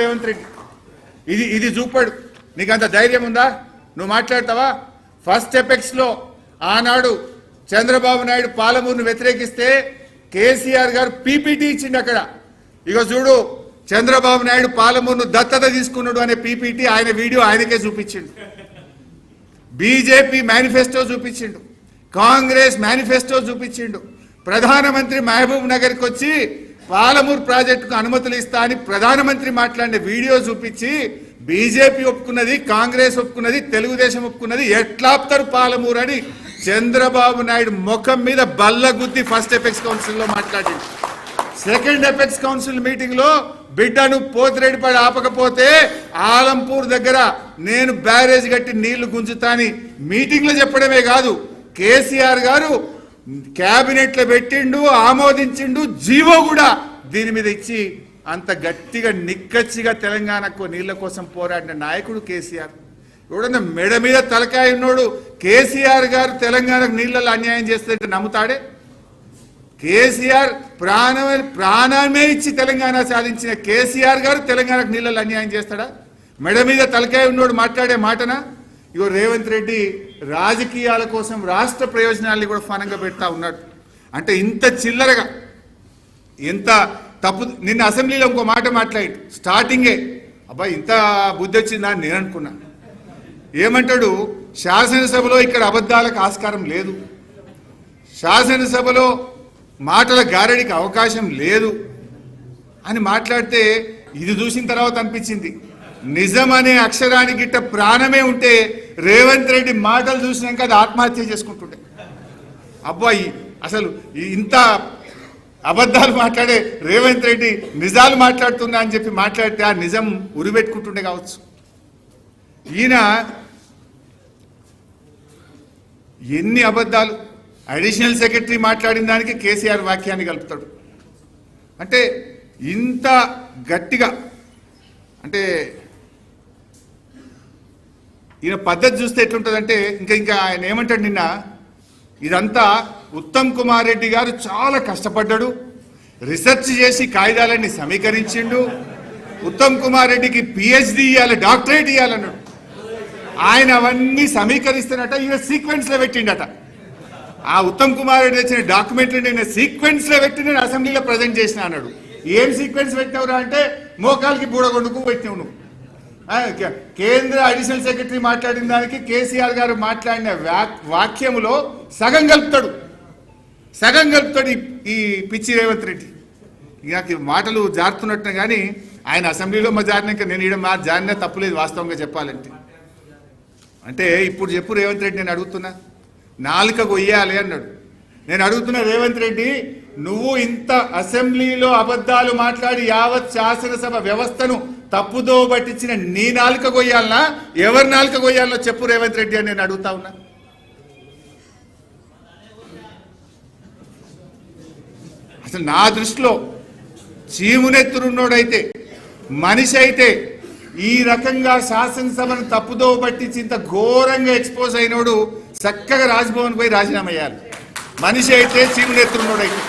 రేవంత్ రెడ్డి ఇది చూపాడు. నీకు అంత ధైర్యం ఉందా? నువ్వు మాట్లాడతావా? ఫస్ట్ ఎపెక్స్ లో ఆనాడు చంద్రబాబు నాయుడు పాలమూరును వ్యతిరేకిస్తే కేసీఆర్ గారు పీపీటీ ఇచ్చిండు. అక్కడ ఇగో చూడు, చంద్రబాబు నాయుడు పాలమూరును దత్తత తీసుకున్నాడు అనే పీపీటీ ఆయన వీడియో ఆయనకే చూపించిండు. బీజేపీ మేనిఫెస్టో చూపించిండు, కాంగ్రెస్ మేనిఫెస్టో చూపించిండు. ప్రధానమంత్రి మహబూబ్ నగర్కి వచ్చి పాలమూరు ప్రాజెక్టుకు అనుమతులు ఇస్తా అని ప్రధానమంత్రి మాట్లాడిన వీడియో చూపించి బీజేపీ ఒప్పుకున్నది, కాంగ్రెస్ ఒప్పుకున్నది, తెలుగుదేశం ఒప్పుకున్నది, ఎట్లాపుతారు పాలమూరు అని చంద్రబాబు నాయుడు ముఖం మీద బల్లగుద్ది ఫస్ట్ ఎపెక్స్ కౌన్సిల్లో మాట్లాడింది. సెకండ్ ఎపెక్స్ కౌన్సిల్ మీటింగ్ లో బిడ్డను పోతిరెడ్డిపడి ఆపకపోతే ఆలంపూర్ దగ్గర నేను బ్యారేజ్ కట్టి నీళ్లు గుంజుతాని మీటింగ్ లో చెప్పడమే కాదు, కేసీఆర్ గారు క్యాబినెట్ లో పెట్టిండు, ఆమోదించిండు, జీవో కూడా దీని మీద ఇచ్చి అంత గట్టిగా నిక్కచ్చిగా తెలంగాణకు నీళ్ల కోసం పోరాడిన నాయకుడు కేసీఆర్. ఎవడన్నా మెడ మీద తలకాయ ఉన్నోడు కేసీఆర్ గారు తెలంగాణకు నీళ్లలో అన్యాయం చేస్తుంటే నమ్ముతాడే? కేసీఆర్ ప్రాణమే ఇచ్చి తెలంగాణ సాధించిన కేసీఆర్ గారు తెలంగాణకు నీళ్లలో అన్యాయం చేస్తాడా? మెడ మీద తలకాయ ఉన్నోడు మాట్లాడే మాటనా? ఇగో రేవంత్ రెడ్డి రాజకీయాల కోసం రాష్ట్ర ప్రయోజనాల్ని కూడా ఫనంగా పెడతా ఉన్నాడు. అంటే ఇంత చిల్లరగా, ఎంత తప్పు. నిన్న అసెంబ్లీలో ఇంకో మాట మాట్లాడి స్టార్టింగే అబ్బాయి ఇంత బుద్ధి వచ్చిందా అని నేను అనుకున్నా. ఏమంటాడు, శాసనసభలో ఇక్కడ అబద్ధాలకు ఆస్కారం లేదు, శాసనసభలో మాటల గారడికి అవకాశం లేదు అని మాట్లాడితే ఇది చూసిన తర్వాత అనిపించింది నిజం అనే అక్షరానికి గిట్ట ప్రాణమే ఉంటే రేవంత్ రెడ్డి మాటలు చూసినాక అది ఆత్మహత్య చేసుకుంటుండే. అబ్బాయి అసలు ఇంత అబద్ధాలు మాట్లాడే రేవంత్ రెడ్డి నిజాలు మాట్లాడుతున్నా అని చెప్పి మాట్లాడితే ఆ నిజం ఉరిపెట్టుకుంటుండే కావచ్చు. ఈయన ఎన్ని అబద్ధాలు, అడిషనల్ సెక్రటరీ మాట్లాడిన దానికి కేసీఆర్ వాక్యాన్ని కలుపుతాడు. అంటే ఇంత గట్టిగా, అంటే ఈయన పద్ధతి చూస్తే ఎట్లుంటుందంటే ఇంకా ఆయన ఏమంటాడు, నిన్న ఇదంతా ఉత్తమ్ కుమార్ రెడ్డి గారు చాలా కష్టపడ్డాడు, రీసెర్చ్ చేసి కాగితాలన్నీ సమీకరించిండు, ఉత్తమ్ కుమార్ రెడ్డికి పిహెచ్డి ఇవ్వాలి, డాక్టరేట్ ఇవ్వాలన్నాడు. ఆయన అవన్నీ సమీకరిస్తున్నట ఈయన సీక్వెన్స్ లో పెట్టిండట. ఆ ఉత్తమ్ కుమార్ రెడ్డి తెచ్చిన డాక్యుమెంట్లు నేను సీక్వెన్స్ లో పెట్టి నేను అసెంబ్లీలో ప్రజెంట్ చేసిన అన్నాడు. ఏం సీక్వెన్స్ పెట్టినవురా అంటే మోకాలకి బూడగొండుకు పెట్టినావు నువ్వు. కేంద్ర అడిషనల్ సెక్రటరీ మాట్లాడిన దానికి కేసీఆర్ గారు మాట్లాడిన వాక్యములో సగం కలుపుతాడు ఈ పిచ్చి రేవంత్ రెడ్డి. నాకు మాటలు జారుతున్నట్టు కానీ ఆయన అసెంబ్లీలో మా జారినాక నేను ఈడ మా జారినా తప్పులేదు వాస్తవంగా చెప్పాలంటే. అంటే ఇప్పుడు చెప్పు రేవంత్ రెడ్డి, నేను అడుగుతున్నా, నాలుక కొయ్యాలి అన్నాడు. నేను అడుగుతున్నా రేవంత్ రెడ్డి, నువ్వు ఇంత అసెంబ్లీలో అబద్ధాలు మాట్లాడి యావత్ శాసనసభ వ్యవస్థను తప్పుదో పట్టించిన నీ నాలుక కొయ్యాలనా, ఎవరి నాలుక కొయ్యాలనో చెప్పు రేవంత్ రెడ్డి అని నేను అడుగుతా ఉన్నా. అసలు నా దృష్టిలో చీమునెత్తురున్నోడైతే, మనిషి అయితే ఈ రకంగా శాసనసభను తప్పుదో పట్టించి ఇంత ఘోరంగా ఎక్స్పోజ్ అయినోడు చక్కగా రాజ్భవన్ పోయి రాజీనామా చేయాలి. మనిషి అయితే చీమునెత్తురున్నోడైతే